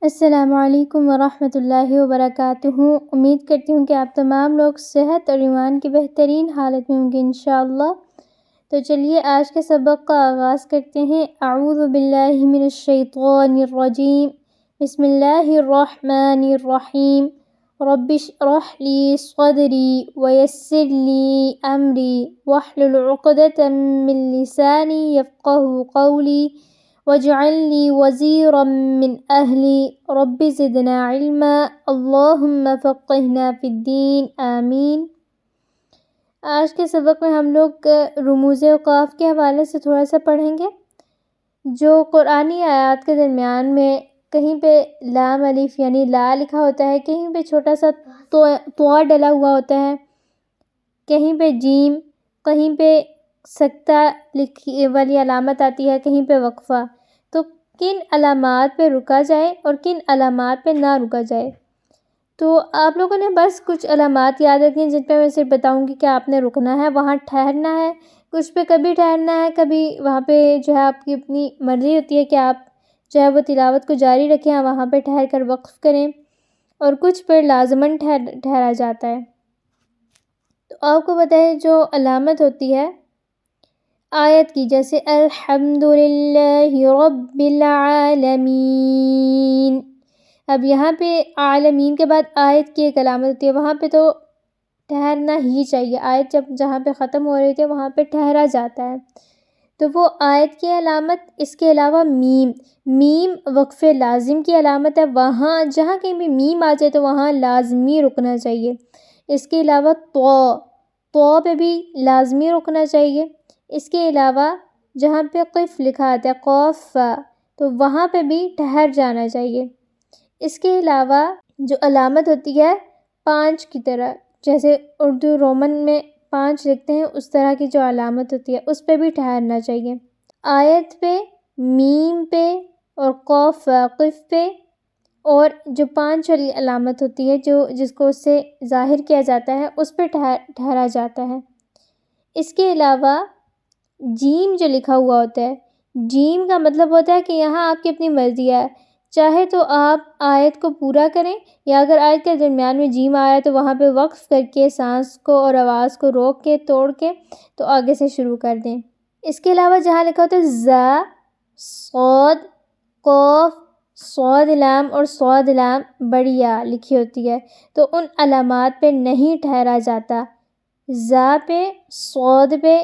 السلام علیکم ورحمۃ اللہ وبرکاتہ۔ امید کرتی ہوں کہ آپ تمام لوگ صحت اور ایمان کی بہترین حالت میں ہوں گے انشاءاللہ۔ تو چلیے آج کے سبق کا آغاز کرتے ہیں۔ اعوذ باللہ من الشیطان الرجیم، بسم اللہ الرحمن الرحیم۔ رب اشرح لی صدری ویسر لی امری واحلل عقدۃ من لسانی یفقہوا قولی واجعل لی وزیرا من اہلی رب زدنا علما اللہم فقہنا فی الدین آمین۔ آج کے سبق میں ہم لوگ رموز اوقاف کے حوالے سے تھوڑا سا پڑھیں گے۔ جو قرآنی آیات کے درمیان میں کہیں پہ لام الف یعنی لا لکھا ہوتا ہے، کہیں پہ چھوٹا سا طا ڈلا ہوا ہوتا ہے، کہیں پہ جیم، کہیں پہ سکتہ لکھی والی علامت آتی ہے، کہیں پہ وقفہ، تو کن علامات پہ رکا جائے اور کن علامات پہ نہ رکا جائے۔ تو آپ لوگوں نے بس کچھ علامات یاد رکھیں جن پہ میں صرف بتاؤں گی کہ آپ نے رکنا ہے، وہاں ٹھہرنا ہے، کچھ پہ کبھی ٹھہرنا ہے، کبھی وہاں پہ جو ہے آپ کی اپنی مرضی ہوتی ہے کہ آپ جو ہے وہ تلاوت کو جاری رکھیں، وہاں پہ ٹھہر کر وقف کریں، اور کچھ پر لازماً ٹھہرا جاتا ہے۔ تو آپ کو پتہ ہے جو علامت ہوتی ہے آیت کی، جیسے الحمدللہ رب العالمین، اب یہاں پہ عالمین کے بعد آیت کی ایک علامت ہوتی ہے، وہاں پہ تو ٹھہرنا ہی چاہیے، آیت جہاں پہ ختم ہو رہی تھی وہاں پہ ٹھہرا جاتا ہے، تو وہ آیت کی علامت۔ اس کے علاوہ میم وقف لازم کی علامت ہے، وہاں جہاں کہیں بھی میم آ جائے تو وہاں لازمی رکنا چاہیے۔ اس کے علاوہ تو پہ بھی لازمی رکنا چاہیے۔ اس کے علاوہ جہاں پہ قف لکھا آتا ہے قاف تو وہاں پہ بھی ٹھہر جانا چاہیے۔ اس کے علاوہ جو علامت ہوتی ہے 5 کی طرح، جیسے اردو رومن میں 5 لکھتے ہیں، اس طرح کی جو علامت ہوتی ہے اس پہ بھی ٹھہرنا چاہیے۔ آیت پہ، میم پہ اور قاف قف پہ، اور جو 5 والی علامت ہوتی ہے جس کو اس سے ظاہر کیا جاتا ہے اس پہ ٹھہرا جاتا ہے۔ اس کے علاوہ جیم جو لکھا ہوا ہوتا ہے، جیم کا مطلب ہوتا ہے کہ یہاں آپ کی اپنی مرضی ہے، چاہے تو آپ آیت کو پورا کریں، یا اگر آیت کے درمیان میں جیم آیا تو وہاں پہ وقف کر کے سانس کو اور آواز کو روک کے توڑ کے تو آگے سے شروع کر دیں۔ اس کے علاوہ جہاں لکھا ہوتا ہے زا، صاد، قاف، صاد لام اور صاد لام بڑی یا لکھی ہوتی ہے، تو ان علامات پہ نہیں ٹھہرا جاتا۔ زا پہ، صاد پہ،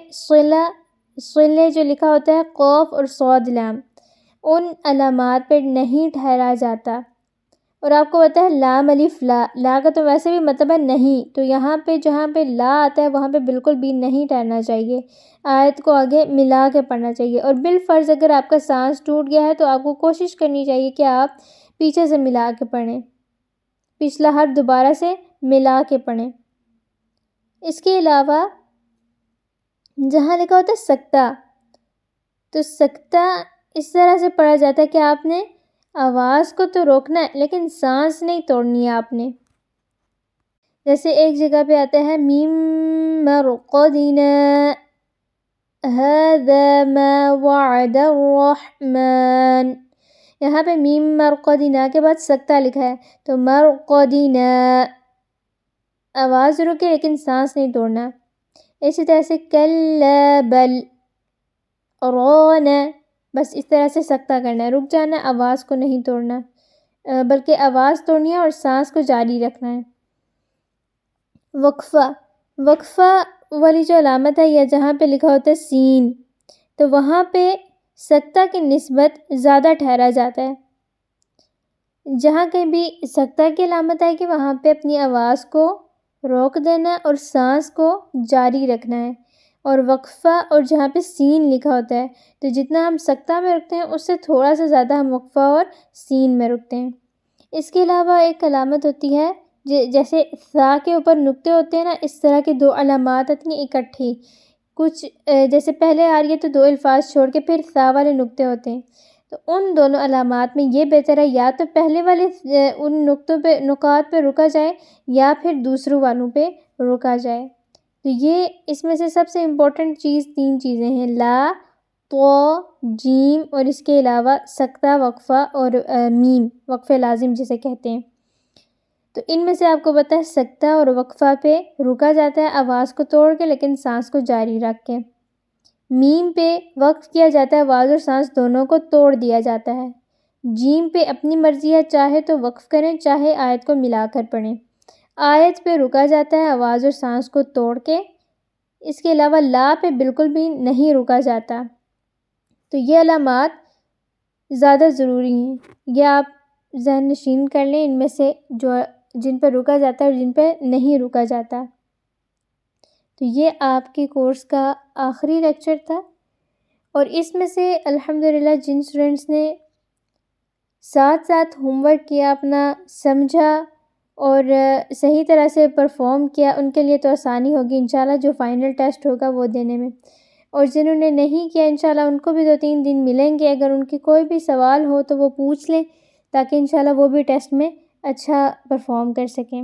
صلہ جو لکھا ہوتا ہے قاف اور صاد لام، ان علامات پہ نہیں ٹھہرا جاتا۔ اور آپ کو پتہ ہے لام الف لا کا تو ویسے بھی مطلب ہے نہیں، تو یہاں پہ جہاں پہ لا آتا ہے وہاں پہ بالکل بھی نہیں ٹھہرنا چاہیے، آیت کو آگے ملا کے پڑھنا چاہیے، اور بالفرض اگر آپ کا سانس ٹوٹ گیا ہے تو آپ کو کوشش کرنی چاہیے کہ آپ پیچھے سے ملا کے پڑھیں، پچھلا حرف دوبارہ سے ملا کے پڑھیں۔ اس کے علاوہ جہاں لکھا ہوتا ہے سکتہ، تو سکتہ اس طرح سے پڑھا جاتا ہے کہ آپ نے آواز کو تو روکنا ہے لیکن سانس نہیں توڑنی ہے آپ نے۔ جیسے ایک جگہ پہ آتا ہے میم مرقدنا هذا ما وعد الرحمن، یہاں پہ میم مرقدنا کے بعد سکتہ لکھا ہے، تو مرقدنا آواز روکے لیکن سانس نہیں توڑنا۔ اسی طرح سے کلا بل ران، بس اس طرح سے سکتہ کرنا ہے، رک جانا، آواز کو نہیں توڑنا، بلکہ آواز توڑنی ہے اور سانس کو جاری رکھنا ہے۔ وقفہ والی جو علامت ہے یا جہاں پہ لکھا ہوتا ہے سین، تو وہاں پہ سکتہ کی نسبت زیادہ ٹھہرا جاتا ہے۔ جہاں کہیں بھی سکتہ کی علامت ہے کہ وہاں پہ اپنی آواز کو روک دینا ہے اور سانس کو جاری رکھنا ہے، اور وقفہ اور جہاں پہ سین لکھا ہوتا ہے تو جتنا ہم سکتہ میں رکھتے ہیں اس سے تھوڑا سا زیادہ ہم وقفہ اور سین میں رکھتے ہیں۔ اس کے علاوہ ایک علامت ہوتی ہے جیسے ثا کے اوپر نقطے ہوتے ہیں نا، اس طرح کی 2 علامات آتی ہیں اکٹھی، کچھ جیسے پہلے آ رہی ہے تو 2 الفاظ چھوڑ کے پھر ثا والے نقطے ہوتے ہیں، تو ان دونوں علامات میں یہ بہتر ہے یا تو پہلے والے ان نقاط پہ رکا جائے یا پھر دوسروں والوں پہ رکا جائے۔ تو یہ اس میں سے سب سے امپورٹنٹ چیز 3 چیزیں ہیں، لا، تو، جیم اور اس کے علاوہ سکتہ وقفہ اور میم وقفہ لازم جسے کہتے ہیں۔ تو ان میں سے آپ کو پتہ ہے سکتہ اور وقفہ پہ رکا جاتا ہے آواز کو توڑ کے لیکن سانس کو جاری رکھ کے۔ میم پہ وقف کیا جاتا ہے، آواز اور سانس دونوں کو توڑ دیا جاتا ہے۔ جیم پہ اپنی مرضی ہے، چاہے تو وقف کریں چاہے آیت کو ملا کر پڑھیں۔ آیت پہ رکا جاتا ہے آواز اور سانس کو توڑ کے، اس کے علاوہ لا پہ بالکل بھی نہیں رکا جاتا۔ تو یہ علامات زیادہ ضروری ہیں، یہ آپ ذہن نشین کر لیں، ان میں سے جن پہ رکا جاتا ہے اور جن پہ نہیں رکا جاتا۔ تو یہ آپ کے کورس کا آخری لیکچر تھا، اور اس میں سے الحمدللہ جن اسٹوڈنٹس نے ساتھ ساتھ ہوم ورک کیا، اپنا سمجھا اور صحیح طرح سے پرفارم کیا، ان کے لیے تو آسانی ہوگی انشاءاللہ جو فائنل ٹیسٹ ہوگا وہ دینے میں، اور جنہوں نے نہیں کیا انشاءاللہ ان کو بھی 2-3 دن ملیں گے، اگر ان کی کوئی بھی سوال ہو تو وہ پوچھ لیں تاکہ انشاءاللہ وہ بھی ٹیسٹ میں اچھا پرفارم کر سکیں۔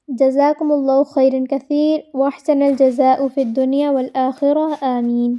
جزاکم اللہ خیرا کثیر واحسن الجزاء فی الدنیا والآخرہ، آمین۔